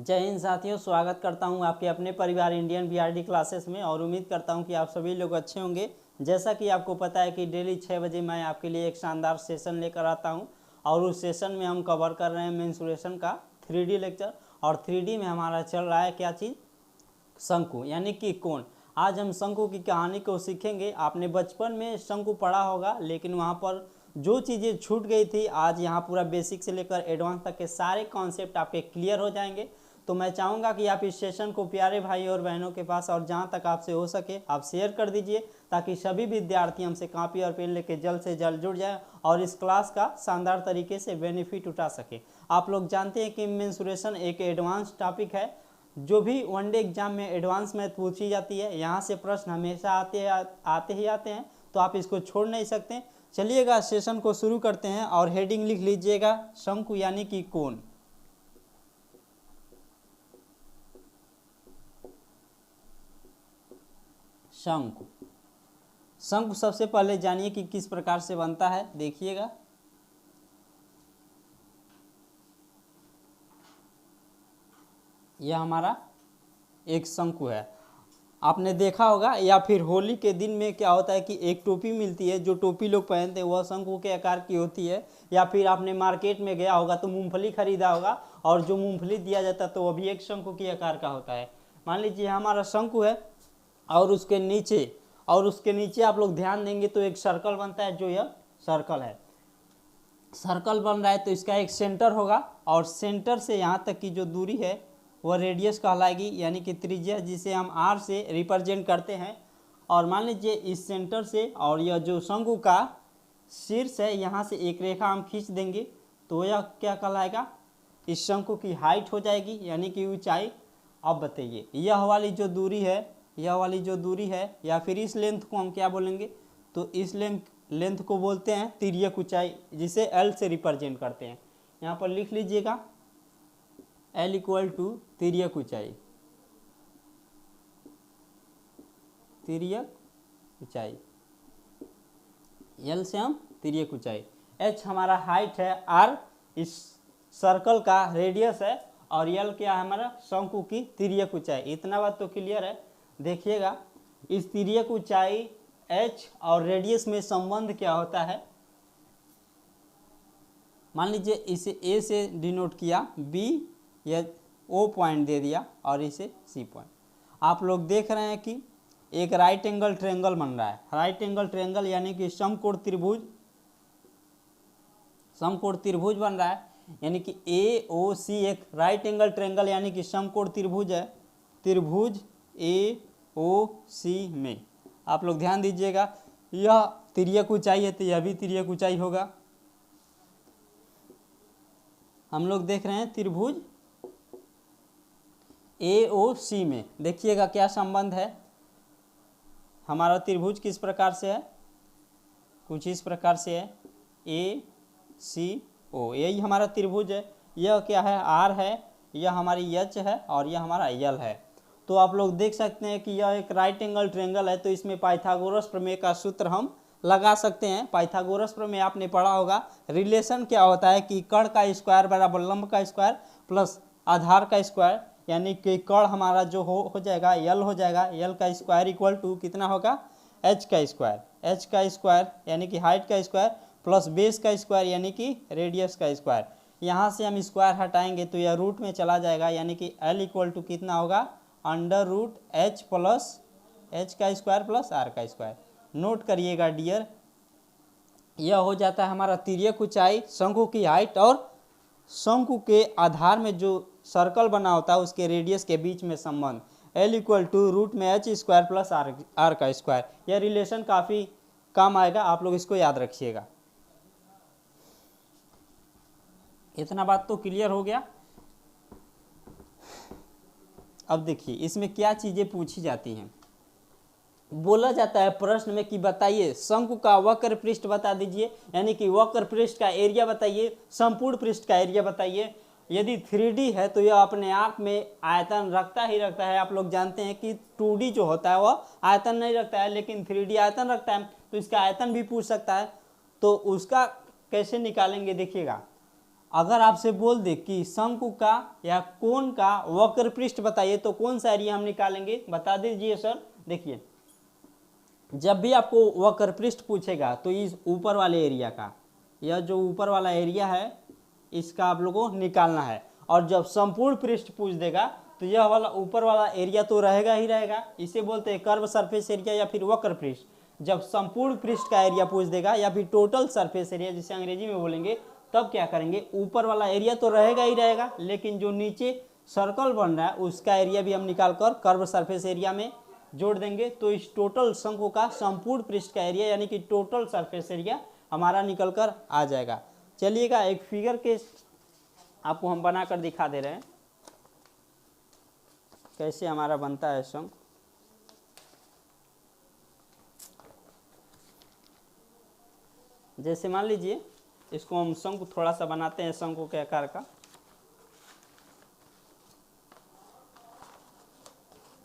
जय हिंद साथियों, स्वागत करता हूं आपके अपने परिवार इंडियन बीआरडी क्लासेस में और उम्मीद करता हूं कि आप सभी लोग अच्छे होंगे। जैसा कि आपको पता है कि डेली 6 बजे मैं आपके लिए एक शानदार सेशन लेकर आता हूं और उस सेशन में हम कवर कर रहे हैं मेंसुरेशन का 3D लेक्चर। और 3D में हमारा चल रहा है क्या चीज़, शंकु यानी कि कोण। आज हम शंकु की कहानी को सीखेंगे। आपने बचपन में शंकु पढ़ा होगा, लेकिन वहाँ पर जो चीज़ें छूट गई थी आज यहाँ पूरा बेसिक से लेकर एडवांस तक के सारे कॉन्सेप्ट आपके क्लियर हो जाएंगे। तो मैं चाहूँगा कि आप इस सेशन को प्यारे भाई और बहनों के पास और जहाँ तक आपसे हो सके आप शेयर कर दीजिए, ताकि सभी विद्यार्थी हमसे कॉपी और पेन लेके जल्द से जल्द जुड़ जाएं और इस क्लास का शानदार तरीके से बेनिफिट उठा सके। आप लोग जानते हैं कि मेंसुरेशन एक एडवांस टॉपिक है। जो भी वनडे एग्जाम में एडवांस मैथ पूछी जाती है, यहाँ से प्रश्न हमेशा आते ही आते हैं, तो आप इसको छोड़ नहीं सकते। चलिएगा सेशन को शुरू करते हैं और हेडिंग लिख लीजिएगा, शंकु यानी कि कोण। शंकु शंकु सबसे पहले जानिए कि किस प्रकार से बनता है। देखिएगा, यह हमारा एक शंकु है। आपने देखा होगा, या फिर होली के दिन में क्या होता है कि एक टोपी मिलती है, जो टोपी लोग पहनते हैं वह शंकु के आकार की होती है। या फिर आपने मार्केट में गया होगा तो मूंगफली खरीदा होगा, और जो मूंगफली दिया जाता है तो वह भी एक शंकु के आकार का होता है। मान लीजिए हमारा शंकु है और उसके नीचे आप लोग ध्यान देंगे तो एक सर्कल बनता है, जो यह सर्कल है। सर्कल बन रहा है तो इसका एक सेंटर होगा, और सेंटर से यहाँ तक की जो दूरी है वह रेडियस कहलाएगी, यानी कि त्रिज्या, जिसे हम आर से रिप्रेजेंट करते हैं। और मान लीजिए इस सेंटर से और यह जो शंकु का शीर्ष है, यहाँ से एक रेखा हम खींच देंगे तो यह क्या कहलाएगा, इस शंकु की हाइट हो जाएगी, यानी कि ऊंचाई। अब बताइए यह वाली जो दूरी है या फिर इस लेंथ को हम क्या बोलेंगे, तो इस लेंथ को बोलते हैं तिर्यक ऊंचाई, जिसे एल से रिप्रेजेंट करते हैं। यहाँ पर लिख लीजिएगा L इक्वल टू तिर्यक ऊंचाई, L से हम तिर्यक ऊंचाई। H हमारा हाइट है, R इस सर्कल का रेडियस है, और L क्या है हमारा शंकु की तिर्यक ऊंचाई। इतना बात तो क्लियर है। देखिएगा इस तिर्यक ऊंचाई H और रेडियस में संबंध क्या होता है। मान लीजिए इसे A से डिनोट किया, B या O पॉइंट दे दिया, और इसे C पॉइंट। आप लोग देख रहे हैं कि एक राइट एंगल ट्रायंगल बन रहा है। राइट एंगल ट्रायंगल यानी कि समकोण त्रिभुज बन रहा है, यानी कि AOC एक राइट एंगल ट्रायंगल यानी कि समकोण त्रिभुज है। त्रिभुज AOC में आप लोग ध्यान दीजिएगा, यह तिर्यक ऊंचाई है तो यह भी तिर्यक ऊंचाई होगा। हम लोग देख रहे हैं त्रिभुज AOC में, देखिएगा क्या संबंध है। हमारा त्रिभुज किस प्रकार से है, कुछ इस प्रकार से है, ACO, यही हमारा त्रिभुज है। यह क्या है, R है, यह हमारी H है, और यह हमारा L है। तो आप लोग देख सकते हैं कि यह एक राइट एंगल ट्रायंगल है, तो इसमें पाइथागोरस प्रमेय का सूत्र हम लगा सकते हैं। पाइथागोरस प्रमेय आपने पढ़ा होगा। रिलेशन क्या होता है कि कर्ण का स्क्वायर बराबर लंब का स्क्वायर प्लस आधार का स्क्वायर, यानी कि कर्ण हमारा जो हो जाएगा L हो जाएगा। L का स्क्वायर इक्वल टू कितना होगा, H का स्क्वायर यानी कि हाइट का स्क्वायर प्लस बेस का स्क्वायर यानी कि रेडियस का स्क्वायर। यहाँ से हम स्क्वायर हटाएंगे तो यह रूट में चला जाएगा, यानी कि L इक्वल टू कितना होगा, under root H plus H का स्क्वायर प्लस R का स्क्वायर। नोट करिएगा डियर, यह हो जाता है हमारा तिर्यक ऊंचाई, शंकु की हाइट और शंकु के आधार में जो सर्कल बना होता है उसके रेडियस के बीच में संबंध। L इक्वल टू रूट में H स्क्वायर प्लस R का स्क्वायर। यह रिलेशन काफ़ी काम आएगा, आप लोग इसको याद रखिएगा। इतना बात तो क्लियर हो गया। अब देखिए इसमें क्या चीज़ें पूछी जाती हैं। बोला जाता है प्रश्न में कि बताइए शंकु का वक्र पृष्ठ बता दीजिए, यानी कि वक्र पृष्ठ का एरिया बताइए, संपूर्ण पृष्ठ का एरिया बताइए। यदि 3D है तो यह अपने आप में आयतन रखता ही रखता है। आप लोग जानते हैं कि 2D जो होता है वह आयतन नहीं रखता है, लेकिन 3D आयतन रखता है, तो इसका आयतन भी पूछ सकता है। तो उसका कैसे निकालेंगे, देखिएगा अगर आपसे बोल दे कि शंकु का या कोण का वक्र पृष्ठ बताइए तो कौन सा एरिया हम निकालेंगे, बता दीजिए सर। देखिए जब भी आपको वक्र पृष्ठ पूछेगा तो इस ऊपर वाले एरिया का, यह जो ऊपर वाला एरिया है इसका आप लोगों को निकालना है। और जब संपूर्ण पृष्ठ पूछ देगा तो यह वाला ऊपर वाला एरिया तो रहेगा ही रहेगा, इसे बोलते हैं कर्व सरफेस एरिया या फिर वक्र पृष्ठ। जब संपूर्ण पृष्ठ का एरिया पूछ देगा या फिर टोटल सरफेस एरिया जिसे अंग्रेजी में बोलेंगे, तब क्या करेंगे, ऊपर वाला एरिया तो रहेगा ही रहेगा, लेकिन जो नीचे सर्कल बन रहा है उसका एरिया भी हम निकाल कर कर्व सरफेस एरिया में जोड़ देंगे। तो इस टोटल शंकु का संपूर्ण पृष्ठ का एरिया यानी कि टोटल सरफेस एरिया हमारा निकल कर आ जाएगा। चलिएगा एक फिगर के आपको हम बना कर दिखा दे रहे हैं कैसे हमारा बनता है शंकु। जैसे मान लीजिए इसको हम शंकु थोड़ा सा बनाते हैं शंकु के आकार का।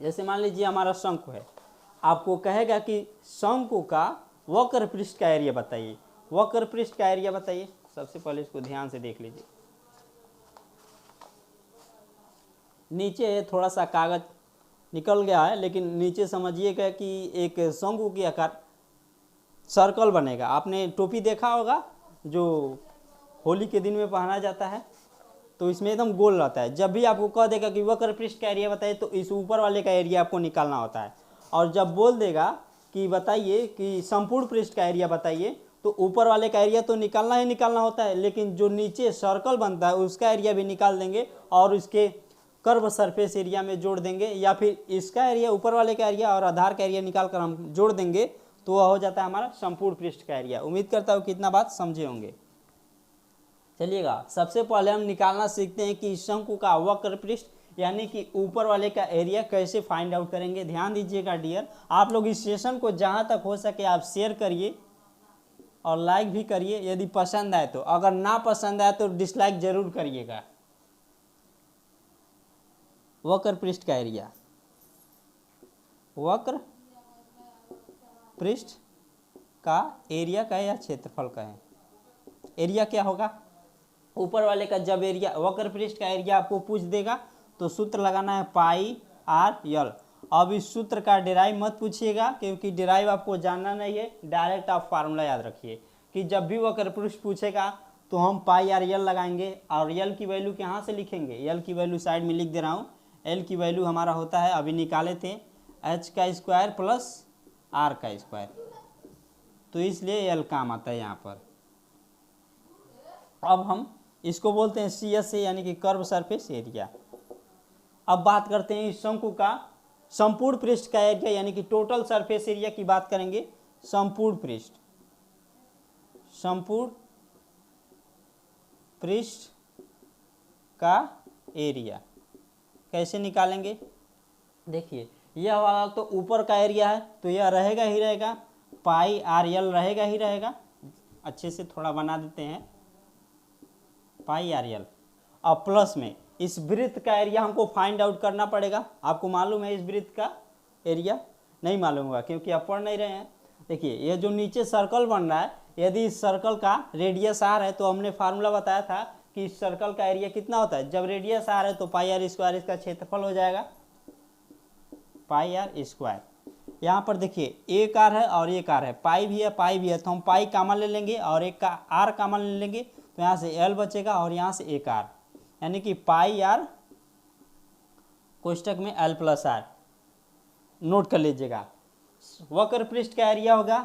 जैसे मान लीजिए हमारा शंकु है, आपको कहेगा कि शंकु का वक्र पृष्ठ का एरिया बताइए। वक्र पृष्ठ का एरिया बताइए। सबसे पहले इसको ध्यान से देख लीजिए। नीचे थोड़ा सा कागज निकल गया है, लेकिन नीचे समझिएगा कि एक शंकु के आकार सर्कल बनेगा। आपने टोपी देखा होगा जो होली के दिन में पहना जाता है, तो इसमें एकदम गोल रहता है। जब भी आपको कह देगा कि वक्र पृष्ठ का एरिया बताइए तो इस ऊपर वाले का एरिया आपको निकालना होता है। और जब बोल देगा कि बताइए कि संपूर्ण पृष्ठ का एरिया बताइए तो ऊपर वाले का एरिया तो निकालना ही निकालना होता है, लेकिन जो नीचे सर्कल बनता है उसका एरिया भी निकाल देंगे और इसके कर्व सरफेस एरिया में जोड़ देंगे, या फिर इसका एरिया ऊपर वाले का एरिया और आधार का एरिया निकाल कर हम जोड़ देंगे तो वह हो जाता है हमारा संपूर्ण पृष्ठ का एरिया। उम्मीद करता हूँ कितना बात समझे होंगे। चलिएगा सबसे पहले हम निकालना सीखते हैं कि शंकु का वक्र पृष्ठ यानी कि ऊपर वाले का एरिया कैसे फाइंड आउट करेंगे। ध्यान दीजिएगा डियर, आप लोग इस सेशन को जहाँ तक हो सके आप शेयर करिए और लाइक भी करिए यदि पसंद आए तो। अगर ना पसंद आए तो डिसलाइक जरूर करिएगा। वक्र पृष्ठ का एरिया, वक्र पृष्ठ का एरिया का या क्षेत्रफल का है। एरिया क्या होगा, ऊपर वाले का जब एरिया वक्र पृष्ठ का एरिया आपको पूछ देगा तो सूत्र लगाना है पाई आर यल। अब इस सूत्र का डिराइव मत पूछिएगा क्योंकि डिराइव आपको जानना नहीं है, डायरेक्ट आप फार्मूला याद रखिए कि जब भी वक्र पृष्ठ पूछेगा तो हम पाई आर यल लगाएंगे और यल की वैल्यू कहाँ से लिखेंगे, यल की वैल्यू साइड में लिख दे रहा हूँ। एल की वैल्यू हमारा होता है, अभी निकाले थे, एच का स्क्वायर प्लस आर का स्क्वायर, तो इसलिए एल काम आता है यहाँ पर। अब हम इसको बोलते हैं सी एस ए यानी कि कर्व सरफेस एरिया। अब बात करते हैं इस शंकु का संपूर्ण पृष्ठ का एरिया यानी कि टोटल सरफेस एरिया की बात करेंगे। संपूर्ण पृष्ठ, संपूर्ण पृष्ठ का एरिया कैसे निकालेंगे। देखिए यह वाला तो ऊपर का एरिया है तो यह रहेगा ही रहेगा, पाई आर यल रहेगा ही रहेगा। अच्छे से थोड़ा बना देते हैं, पाई आर यल। अब प्लस में इस वृत्त का एरिया हमको फाइंड आउट करना पड़ेगा। आपको मालूम है इस वृत्त का एरिया, नहीं मालूम होगा क्योंकि आप पढ़ नहीं रहे हैं। देखिए यह जो नीचे सर्कल बन रहा है, यदि इस सर्कल का रेडियस आर है तो हमने फार्मूला बताया था कि इस सर्कल का एरिया कितना होता है, जब रेडियस आर है तो पाई आर स्क्वायर इसका क्षेत्रफल हो जाएगा, पाई आर स्क्वायर। यहाँ पर देखिए एक आर है और एक आर है, पाई भी है पाई भी है, तो हम पाई कॉमन ले लेंगे और एक का आर कॉमन ले लेंगे तो यहाँ से एल बचेगा और यहाँ से एक आर, यानी कि पाई आर कोष्टक में एल प्लस आर। नोट कर लीजिएगा, वक्र पृष्ठ का एरिया होगा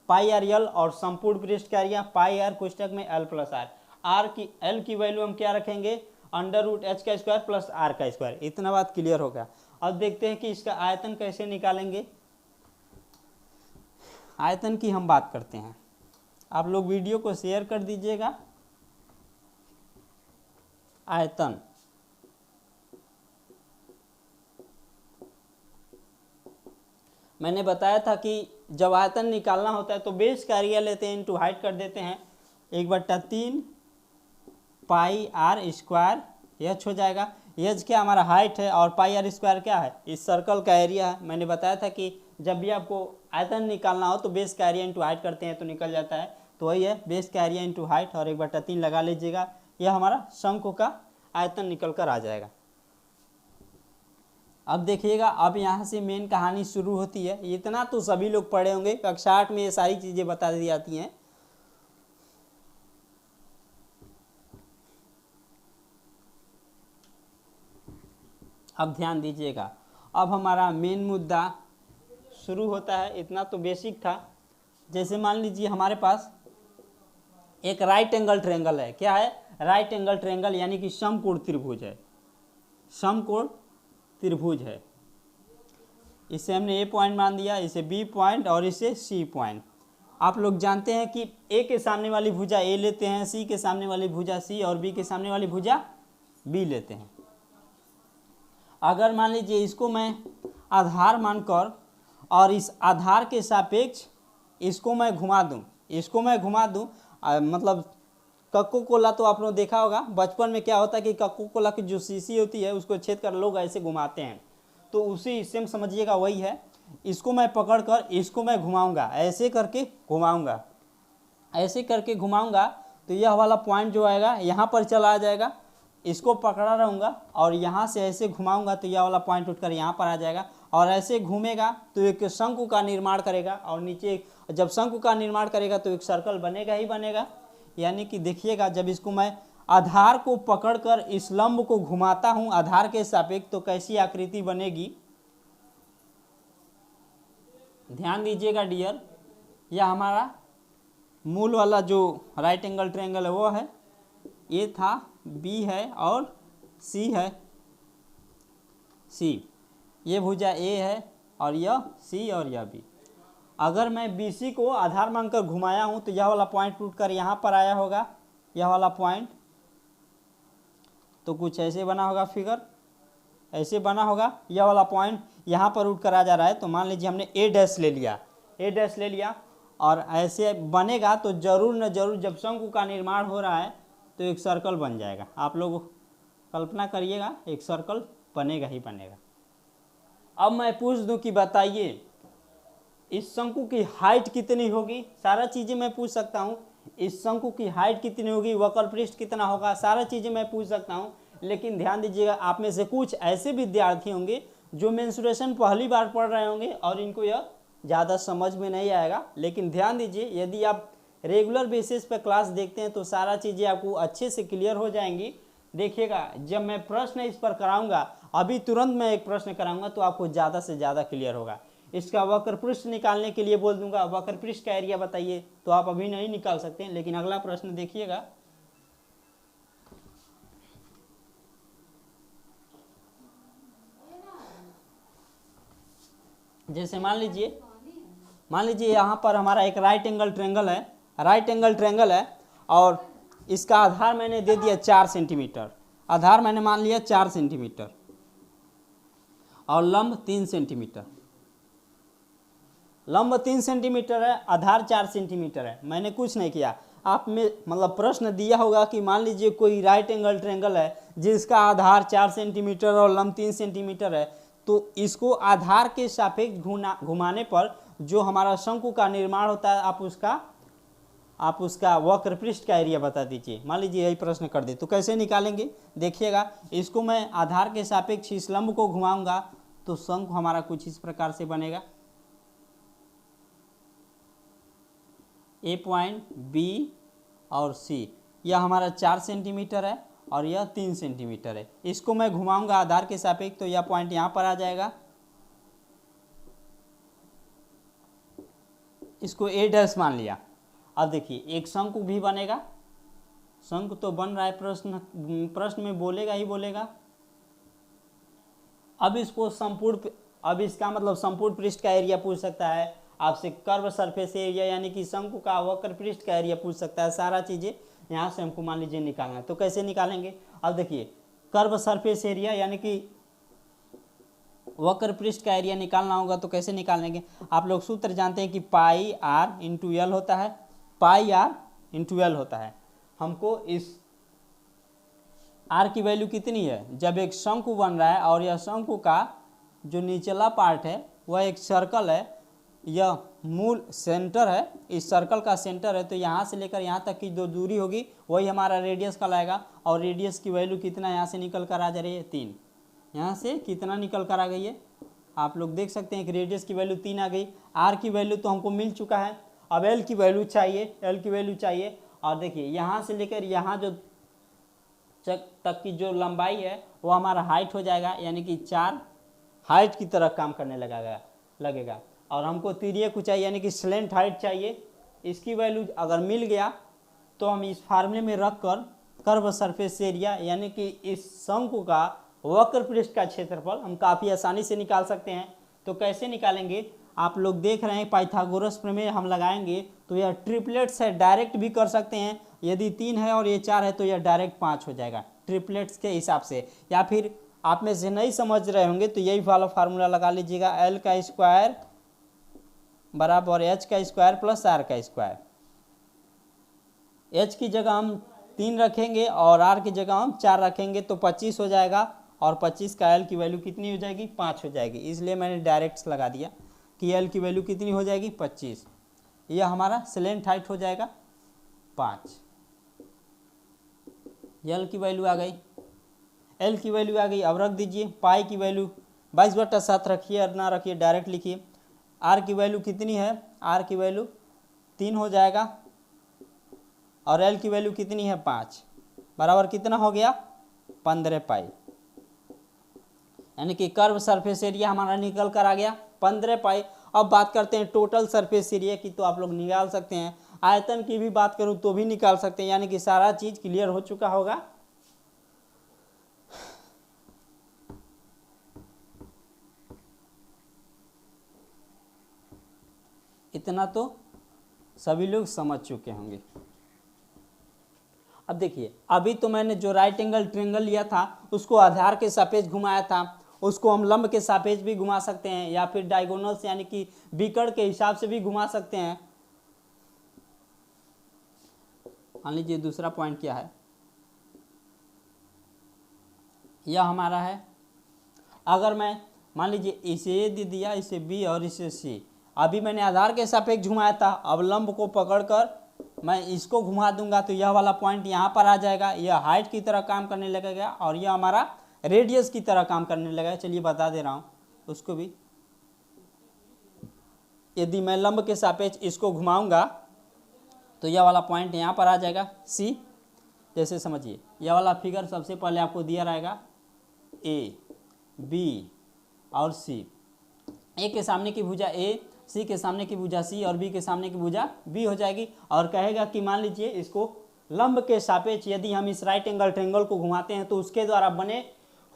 पाई आर यल और संपूर्ण पृष्ठ का एरिया पाई आर कोष्टक में एल प्लस आर। आर की एल की वैल्यू हम क्या रखेंगे, अंडर रूट एच का स्क्वायर प्लस आर का स्क्वायर। इतना बात क्लियर होगा। अब देखते हैं कि इसका आयतन कैसे निकालेंगे। आयतन की हम बात करते हैं, आप लोग वीडियो को शेयर कर दीजिएगा। आयतन, मैंने बताया था कि जब आयतन निकालना होता है तो बेस का एरिया लेते हैं इंटू हाइट कर देते हैं, 1/3 पाई आर स्क्वायर एच हो जाएगा। एच क्या हमारा हाइट है और पाई आर स्क्वायर क्या है, इस सर्कल का एरिया है। मैंने बताया था कि जब भी आपको आयतन निकालना हो तो बेस का एरिया इंटू हाइट करते हैं तो निकल जाता है, तो वही है बेस का एरिया इंटू हाइट और 1/3 लगा लीजिएगा। यह हमारा शंकु का आयतन निकल कर आ जाएगा। अब देखिएगा, अब यहाँ से मेन कहानी शुरू होती है। इतना तो सभी लोग पढ़े होंगे, कक्षा 8 में ये सारी चीज़ें बता दी जाती हैं। अब ध्यान दीजिएगा, अब हमारा मेन मुद्दा शुरू होता है। इतना तो बेसिक था। जैसे मान लीजिए हमारे पास एक राइट एंगल ट्रायंगल है। क्या है? राइट एंगल ट्रायंगल, यानी कि समकोण त्रिभुज है। समकोण त्रिभुज है। इसे हमने ए पॉइंट मान दिया, इसे बी पॉइंट और इसे सी पॉइंट। आप लोग जानते हैं कि ए के सामने वाली भुजा ए लेते हैं, सी के सामने वाली भुजा सी और बी के सामने वाली भुजा बी लेते हैं। अगर मान लीजिए इसको मैं आधार मानकर और इस आधार के सापेक्ष इसको मैं घुमा दूं, मतलब कक्को कोला तो आप लोग देखा होगा बचपन में। क्या होता है कि कक्को कोला की जो शीशी होती है उसको छेद कर लोग ऐसे घुमाते हैं, तो उसी सेम समझिएगा वही है। इसको मैं पकड़कर इसको मैं घुमाऊंगा, ऐसे करके घुमाऊंगा, तो यह वाला पॉइंट जो आएगा यहाँ पर चला आ जाएगा। इसको पकड़ा रहूँगा और यहाँ से ऐसे घुमाऊंगा तो यह वाला पॉइंट उठकर यहाँ पर आ जाएगा और ऐसे घूमेगा तो एक शंकु का निर्माण करेगा और नीचे जब शंकु का निर्माण करेगा तो एक सर्कल बनेगा ही बनेगा। यानी कि देखिएगा, जब इसको मैं आधार को पकड़कर इस लंब को घुमाता हूँ आधार के सापेक्ष तो कैसी आकृति बनेगी। ध्यान दीजिएगा डियर, यह हमारा मूल वाला जो राइट एंगल ट्रायंगल है वो है, ए था, बी है और सी है। सी ये भुजा ए है और यह सी और यह बी। अगर मैं बी सी को आधार मानकर घुमाया हूँ तो यह वाला पॉइंट टूटकर यहाँ पर आया होगा। यह वाला पॉइंट तो कुछ ऐसे बना होगा, फिगर ऐसे बना होगा। यह वाला पॉइंट यहाँ पर उठकर आ जा रहा है, तो मान लीजिए हमने ए डैश ले लिया और ऐसे बनेगा तो जरूर न जरूर जब शंकु का निर्माण हो रहा है तो एक सर्कल बन जाएगा। आप लोग कल्पना करिएगा, एक सर्कल बनेगा ही बनेगा। अब मैं पूछ दूं कि बताइए इस शंकु की हाइट कितनी होगी। सारा चीज़ें मैं पूछ सकता हूँ। इस शंकु की हाइट कितनी होगी, वक्र पृष्ठ कितना होगा, सारा चीज़ें मैं पूछ सकता हूँ। लेकिन ध्यान दीजिएगा, आप में से कुछ ऐसे विद्यार्थी होंगे जो मेंसुरेशन पहली बार पढ़ रहे होंगे और इनको यह ज़्यादा समझ में नहीं आएगा। लेकिन ध्यान दीजिए, यदि आप रेगुलर बेसिस पर क्लास देखते हैं तो सारा चीज़ें आपको अच्छे से क्लियर हो जाएंगी। देखिएगा, जब मैं प्रश्न इस पर कराऊंगा, अभी तुरंत मैं एक प्रश्न कराऊंगा तो आपको ज़्यादा से ज़्यादा क्लियर होगा। इसका वक्र पृष्ठ निकालने के लिए बोल दूंगा, वक्र पृष्ठ का एरिया बताइए, तो आप अभी नहीं निकाल सकते। लेकिन अगला प्रश्न देखिएगा, जैसे मान लीजिए यहाँ पर हमारा एक राइट एंगल ट्रायंगल है और इसका आधार मैंने दे दिया 4 सेंटीमीटर। आधार मैंने मान लिया 4 सेंटीमीटर और लंब 3 सेंटीमीटर। लंब 3 सेंटीमीटर है, आधार 4 सेंटीमीटर है। मैंने कुछ नहीं किया। आप में मतलब प्रश्न दिया होगा कि मान लीजिए कोई राइट एंगल ट्रायंगल है जिसका आधार 4 सेंटीमीटर और लंब 3 सेंटीमीटर है, तो इसको आधार के सापेक्ष घुमाने पर जो हमारा शंकु का निर्माण होता है, आप उसका वक्र पृष्ठ का एरिया बता दीजिए। मान लीजिए यही प्रश्न कर दे तो कैसे निकालेंगे। देखिएगा, इसको मैं आधार के सापेक्ष इस लंब को घुमाऊंगा तो शंकु हमारा कुछ इस प्रकार से बनेगा। ए पॉइंट, बी और सी, यह हमारा 4 सेंटीमीटर है और यह 3 सेंटीमीटर है। इसको मैं घुमाऊंगा आधार के सापेक्ष तो यह पॉइंट यहाँ पर आ जाएगा। इसको ए डैश मान लिया। अब देखिए एक शंकु भी बनेगा। शंकु तो बन रहा है, प्रश्न में बोलेगा ही बोलेगा। अब इसका मतलब संपूर्ण पृष्ठ का एरिया पूछ सकता है आपसे, कर्व सरफेस एरिया यानी कि शंकु का वक्र पृष्ठ का एरिया पूछ सकता है। सारा चीज़ें यहाँ से हमको मान लीजिए निकालना है, तो कैसे निकालेंगे। अब देखिए, कर्व सरफेस एरिया यानी कि वक्र पृष्ठ का एरिया निकालना होगा तो कैसे निकालेंगे। आप लोग सूत्र जानते हैं कि पाई आर इंटू एल होता है। पाई आर इंटू एल होता है। हमको इस आर की वैल्यू कितनी है, जब एक शंकु बन रहा है और यह शंकु का जो निचला पार्ट है वह एक सर्कल है, यह मूल सेंटर है, इस सर्कल का सेंटर है, तो यहाँ से लेकर यहाँ तक की जो दूरी होगी वही हमारा रेडियस कहलाएगा। और रेडियस की वैल्यू कितना यहाँ से निकल कर आ जा रही है 3। यहाँ से कितना निकल कर आ गई है, आप लोग देख सकते हैं कि रेडियस की वैल्यू 3 आ गई। आर की वैल्यू तो हमको मिल चुका है, अब एल की वैल्यू चाहिए, एल की वैल्यू चाहिए। और देखिए यहाँ से लेकर यहाँ जो तक की जो लंबाई है वो हमारा हाइट हो जाएगा, यानी कि 4 हाइट की तरह काम करने लगेगा। और हमको तिर्यक ऊंचाई यानी कि स्लेंट हाइट चाहिए। इसकी वैल्यू अगर मिल गया तो हम इस फार्मूले में रख कर कर्व सरफेस एरिया यानी कि इस शंकु का वक्र पृष्ठ का क्षेत्रफल हम काफ़ी आसानी से निकाल सकते हैं। तो कैसे निकालेंगे, आप लोग देख रहे हैं पाइथागोरस प्रमेय हम लगाएंगे तो यह ट्रिपलेट्स है, डायरेक्ट भी कर सकते हैं। यदि 3 है और ये 4 है तो यह डायरेक्ट 5 हो जाएगा ट्रिपलेट्स के हिसाब से। या फिर आप में से नहीं समझ रहे होंगे तो यही वाला फार्मूला लगा लीजिएगा, एल का स्क्वायर बराबर एच का स्क्वायर प्लस आर का स्क्वायर। एच की जगह हम 3 रखेंगे और आर की जगह हम 4 रखेंगे तो 25 हो जाएगा। और 25 का एल की वैल्यू कितनी हो जाएगी, 5 हो जाएगी। इसलिए मैंने डायरेक्ट लगा दिया कि एल की वैल्यू कितनी हो जाएगी, 25। यह हमारा स्लेंट हाइट हो जाएगा 5। एल की वैल्यू आ गई, एल की वैल्यू आ गई। अब रख दीजिए पाई की वैल्यू 22/7 रखिए और ना रखिए डायरेक्ट लिखिए। आर की वैल्यू कितनी है, आर की वैल्यू 3 हो जाएगा और एल की वैल्यू कितनी है 5, बराबर कितना हो गया 15 पाई। यानी कि कर्व सरफेस एरिया हमारा निकल कर आ गया 15 पाई। अब बात करते हैं टोटल सरफेस एरिया की, तो आप लोग निकाल सकते हैं। आयतन की भी बात करूं तो भी निकाल सकते हैं, यानी कि सारा चीज क्लियर हो चुका होगा। इतना तो सभी लोग समझ चुके होंगे। अब देखिए, अभी तो मैंने जो राइट एंगल ट्रायंगल लिया था उसको आधार के सापेक्ष घुमाया था, उसको हम लंब के सापेक्ष भी घुमा सकते हैं या फिर डायगोनल्स यानी कि विकर्ण के हिसाब से भी घुमा सकते हैं। मान लीजिए दूसरा पॉइंट क्या है, यह हमारा है। अगर मैं मान लीजिए इसे ए दे दिया, इसे बी और इसे सी, अभी मैंने आधार के सापेक्ष घुमाया था, अब लंब को पकड़कर मैं इसको घुमा दूंगा तो यह वाला पॉइंट यहाँ पर आ जाएगा। यह हाइट की तरह काम करने लगेगा और यह हमारा रेडियस की तरह काम करने लगेगा। चलिए बता दे रहा हूँ उसको भी। यदि मैं लंब के सापेक्ष इसको घुमाऊंगा तो यह वाला पॉइंट यहाँ पर आ जाएगा सी। जैसे समझिए यह वाला फिगर सबसे पहले आपको दिया रहेगा ए, बी और सी। ए के सामने की भुजा ए, सी के सामने की भुजा सी और बी के सामने की भुजा बी हो जाएगी। और कहेगा कि मान लीजिए इसको लंब के सापेक्ष यदि हम इस राइट एंगल ट्रायंगल को घुमाते हैं तो उसके द्वारा बने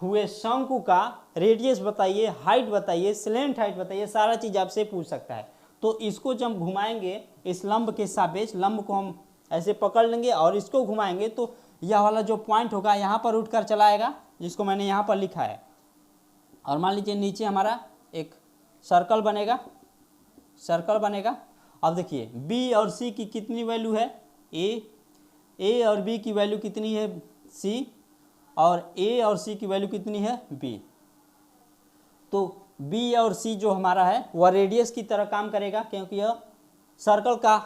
हुए शंकु का रेडियस बताइए, हाइट बताइए, स्लेंट हाइट बताइए, सारा चीज़ आपसे पूछ सकता है। तो इसको जब घुमाएंगे इस लंब के सापेक्ष, लंब को हम ऐसे पकड़ लेंगे और इसको घुमाएंगे तो यह वाला जो पॉइंट होगा यहाँ पर उठकर चला आएगा, जिसको मैंने यहाँ पर लिखा है। और मान लीजिए नीचे हमारा एक सर्कल बनेगा, सर्कल बनेगा। अब देखिए बी और सी की कितनी वैल्यू है, ए और बी की वैल्यू कितनी है सी, और ए और सी की वैल्यू कितनी है बी। तो बी और सी जो हमारा है वह रेडियस की तरह काम करेगा क्योंकि यह सर्कल का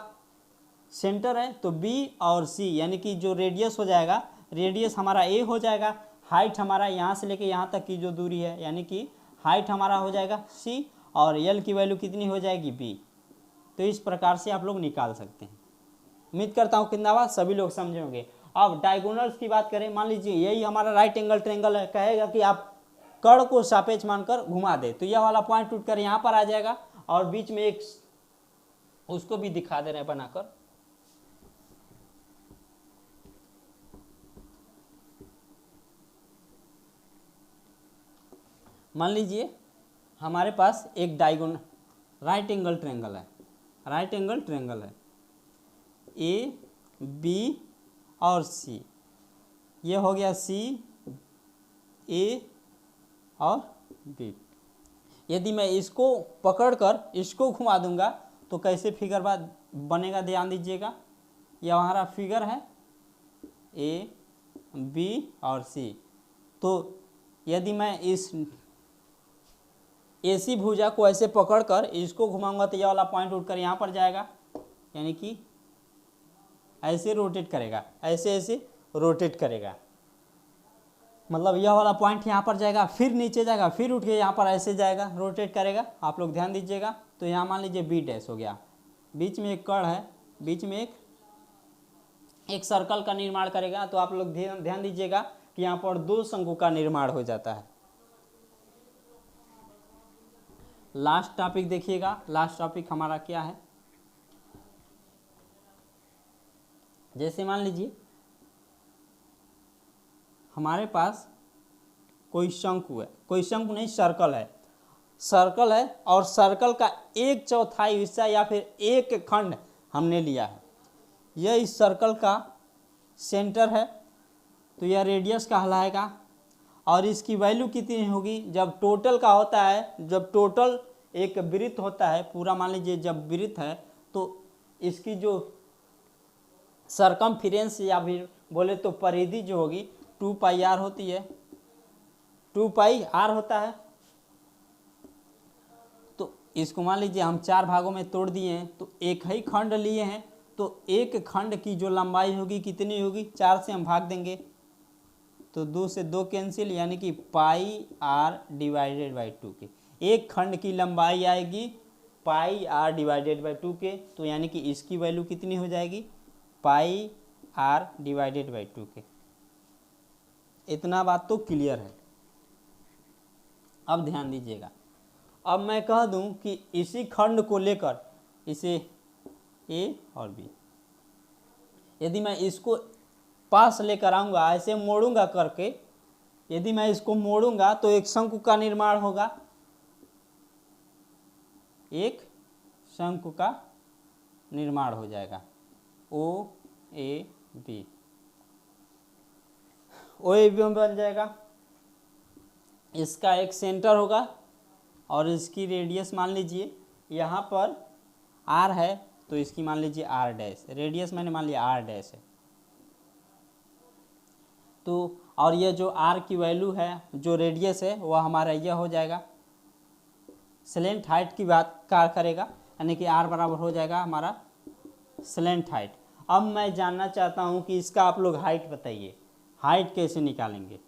सेंटर है। तो बी और सी यानी कि जो रेडियस हो जाएगा, रेडियस हमारा ए हो जाएगा, हाइट हमारा यहाँ से लेके यहाँ तक की जो दूरी है यानी कि हाइट हमारा हो जाएगा सी, और एल की वैल्यू कितनी हो जाएगी बी। तो इस प्रकार से आप लोग निकाल सकते हैं। उम्मीद करता हूँ कितना बात सभी लोग समझे होंगे। अब डायगोनल्स की बात करें, मान लीजिए यही हमारा राइट एंगल ट्रायंगल है, कहेगा कि आप कर्ण को सापेक्ष मानकर घुमा दे तो यह वाला पॉइंट उठकर यहाँ पर आ जाएगा और बीच में एक, उसको भी दिखा दे रहे हैं बनाकर। मान लीजिए हमारे पास एक डायगोनल राइट एंगल ट्रायंगल है, राइट एंगल ट्रायंगल है ए, बी और सी। ये हो गया सी, ए और बी। यदि मैं इसको पकड़कर इसको घुमा दूंगा तो कैसे फिगर बनेगा, ध्यान दीजिएगा। यह हमारा फिगर है ए, बी और सी। तो यदि मैं इस AC भुजा को ऐसे पकड़कर इसको घुमाऊंगा तो यह वाला पॉइंट उठकर यहाँ पर जाएगा, यानी कि ऐसे रोटेट करेगा, ऐसे ऐसे रोटेट करेगा, मतलब यह वाला पॉइंट यहाँ पर जाएगा, फिर नीचे जाएगा, फिर उठ के यहाँ पर ऐसे जाएगा, रोटेट करेगा। आप लोग ध्यान दीजिएगा। तो यहाँ मान लीजिए B डैश हो गया, बीच में एक कर्ण है, बीच में एक सर्कल का निर्माण करेगा। तो आप लोग ध्यान दीजिएगा कि यहाँ पर दो शंकु का निर्माण हो जाता है। लास्ट टॉपिक देखिएगा, लास्ट टॉपिक हमारा क्या है। जैसे मान लीजिए हमारे पास कोई शंकु है, कोई शंकु नहीं सर्कल है, सर्कल है और सर्कल का 1/4 हिस्सा या फिर एक खंड हमने लिया है। यह इस सर्कल का सेंटर है, तो यह रेडियस कहलाएगा। और इसकी वैल्यू कितनी होगी जब टोटल का होता है, जब टोटल एक वृत्त होता है पूरा, मान लीजिए जब वृत्त है तो इसकी जो सरकमफिरेंस या फिर बोले तो परिधि जो होगी 2πr होती है, 2πr होता है। तो इसको मान लीजिए हम 4 भागों में तोड़ दिए हैं, तो एक ही खंड लिए हैं, तो एक खंड की जो लंबाई होगी कितनी होगी, 4 से हम भाग देंगे तो 2 से 2 कैंसिल, यानी कि πr डिवाइडेड बाई 2 के। एक खंड की लंबाई आएगी πr डिवाइडेड बाई 2 के, तो यानी कि इसकी वैल्यू कितनी हो जाएगी, πr डिवाइडेड बाई 2 के। इतना बात तो क्लियर है। अब ध्यान दीजिएगा, अब मैं कह दूं कि इसी खंड को लेकर इसे A और B, यदि मैं इसको पास लेकर आऊँगा, ऐसे मोड़ूंगा करके, यदि मैं इसको मोड़ूंगा तो एक शंकु का निर्माण होगा, एक शंकु का निर्माण हो जाएगा OAB, OAB बन जाएगा। इसका एक सेंटर होगा और इसकी रेडियस मान लीजिए यहाँ पर R है, तो इसकी मान लीजिए R डैश, रेडियस मैंने मान लिया R डैश है। तो और ये जो R की वैल्यू है, जो रेडियस है, वह हमारा यह हो जाएगा, स्लेंट हाइट की बात कार करेगा, यानी कि R बराबर हो जाएगा हमारा स्लेंट हाइट। अब मैं जानना चाहता हूँ कि इसका आप लोग हाइट बताइए, हाइट कैसे निकालेंगे।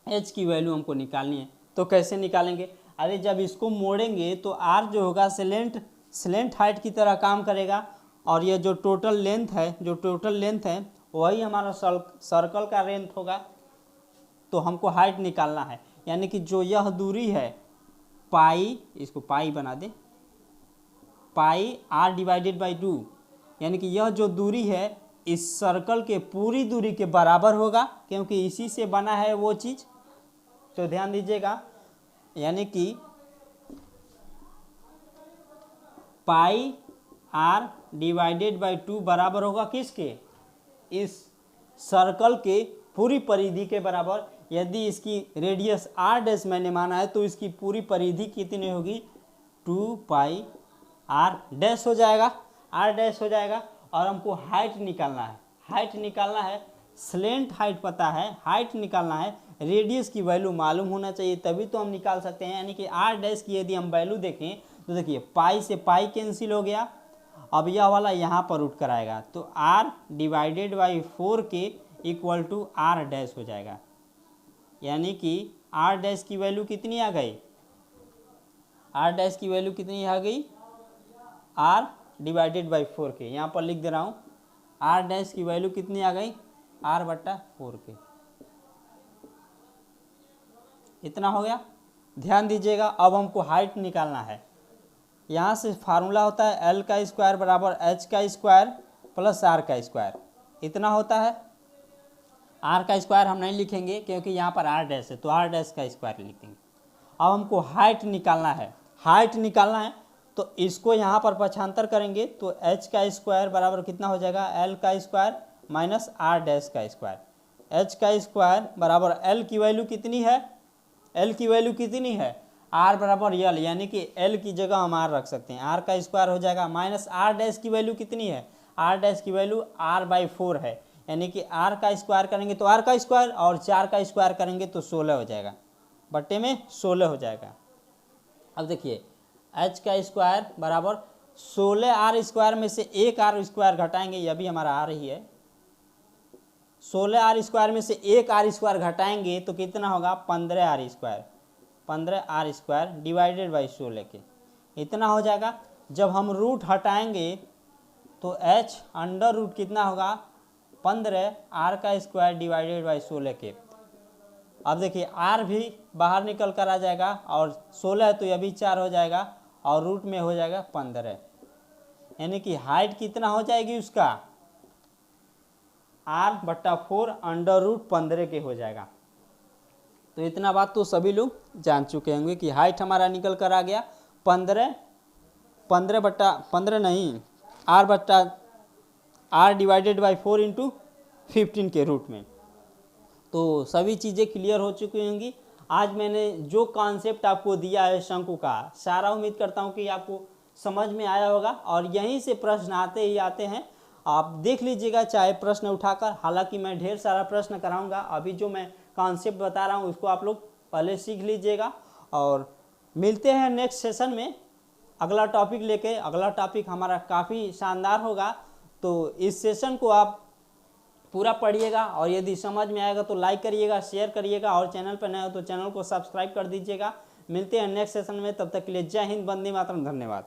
H की वैल्यू हमको निकालनी है, तो कैसे निकालेंगे। अरे जब इसको मोड़ेंगे तो R जो होगा स्लेंट हाइट की तरह काम करेगा, और ये जो टोटल लेंथ है वही हमारा सर्कल का लेंथ होगा। तो हमको हाइट निकालना है, यानी कि जो यह दूरी है पाई, इसको पाई बना दे, πr डिवाइडेड बाई 2, यानी कि यह जो दूरी है इस सर्कल के पूरी दूरी के बराबर होगा, क्योंकि इसी से बना है वो चीज़। तो ध्यान दीजिएगा, यानी कि πr डिवाइडेड बाई 2 बराबर होगा किसके, इस सर्कल के पूरी परिधि के बराबर। यदि इसकी रेडियस R डैश मैंने माना है, तो इसकी पूरी परिधि कितनी होगी, 2πr डैश हो जाएगा, R डैश हो जाएगा। और हमको हाइट निकालना है, हाइट निकालना है, स्लेंट हाइट पता है, हाइट निकालना है, रेडियस की वैल्यू मालूम होना चाहिए, तभी तो हम निकाल सकते हैं। यानी कि R डैश की यदि हम वैल्यू देखें तो देखिए पाई से पाई कैंसिल हो गया, अब यह वाला यहाँ पर उठ कर आएगा, तो R डिवाइडेड बाई 4 के इक्वल टू R डैश हो जाएगा। यानी कि R डैश की वैल्यू कितनी आ गई, R डैश की वैल्यू कितनी आ गई, R डिवाइडेड बाई 4 के, यहाँ पर लिख दे रहा हूँ, R डैश की वैल्यू कितनी आ गई, R/4 के। इतना हो गया। ध्यान दीजिएगा, अब हमको हाइट निकालना है। यहाँ से फार्मूला होता है L का स्क्वायर बराबर H का स्क्वायर प्लस R का स्क्वायर, इतना होता है। R का स्क्वायर हम नहीं लिखेंगे क्योंकि यहाँ पर R डैश है, तो R डैश का स्क्वायर लिख देंगे। अब हमको हाइट निकालना है, हाइट निकालना है तो इसको यहाँ पर पक्षांतर करेंगे, तो H का स्क्वायर बराबर कितना हो जाएगा, L का स्क्वायर माइनस R डैश का स्क्वायर। H का स्क्वायर बराबर L की वैल्यू कितनी है, L की वैल्यू कितनी है, R बराबर L, यानी कि L की जगह हम R रख सकते हैं, R का स्क्वायर हो जाएगा माइनस R डैश की वैल्यू कितनी है, R डैश की वैल्यू R/4 है, यानी कि R का स्क्वायर करेंगे तो R का स्क्वायर, और 4 का स्क्वायर करेंगे तो 16 हो जाएगा, बट्टे में 16 हो जाएगा। अब देखिए एच का स्क्वायर बराबर 16r² में से 1r² घटाएंगे, यह भी हमारा आ रही है। 16r² में से 1r² घटाएंगे तो कितना होगा 15r²। 15r² डिवाइडेड बाई 16 के इतना हो जाएगा। जब हम रूट हटाएंगे तो h अंडर रूट कितना होगा 15r² डिवाइडेड बाई 16 के। अब देखिए r भी बाहर निकल कर आ जाएगा और 16 है तो यह भी 4 हो जाएगा और रूट में हो जाएगा 15, यानी कि हाइट कितना हो जाएगी उसका r/4 अंडर रूट 15 के हो जाएगा। तो इतना बात तो सभी लोग जान चुके होंगे कि हाइट हमारा निकल कर आ गया 15 नहीं r डिवाइडेड बाई 4 इंटू 15 के रूट में। तो सभी चीज़ें क्लियर हो चुकी होंगी। आज मैंने जो कॉन्सेप्ट आपको दिया है शंकु का, सारा उम्मीद करता हूँ कि आपको समझ में आया होगा और यहीं से प्रश्न आते ही आते हैं। आप देख लीजिएगा चाहे प्रश्न उठाकर, हालांकि मैं ढेर सारा प्रश्न कराऊंगा। अभी जो मैं कॉन्सेप्ट बता रहा हूँ उसको आप लोग पहले सीख लीजिएगा और मिलते हैं नेक्स्ट सेशन में अगला टॉपिक लेके। अगला टॉपिक हमारा काफ़ी शानदार होगा, तो इस सेशन को आप पूरा पढ़िएगा और यदि समझ में आएगा तो लाइक करिएगा, शेयर करिएगा और चैनल पर नए हो तो चैनल को सब्सक्राइब कर दीजिएगा। मिलते हैं नेक्स्ट सेशन में, तब तक के लिए जय हिंद, वंदे मातरम, धन्यवाद।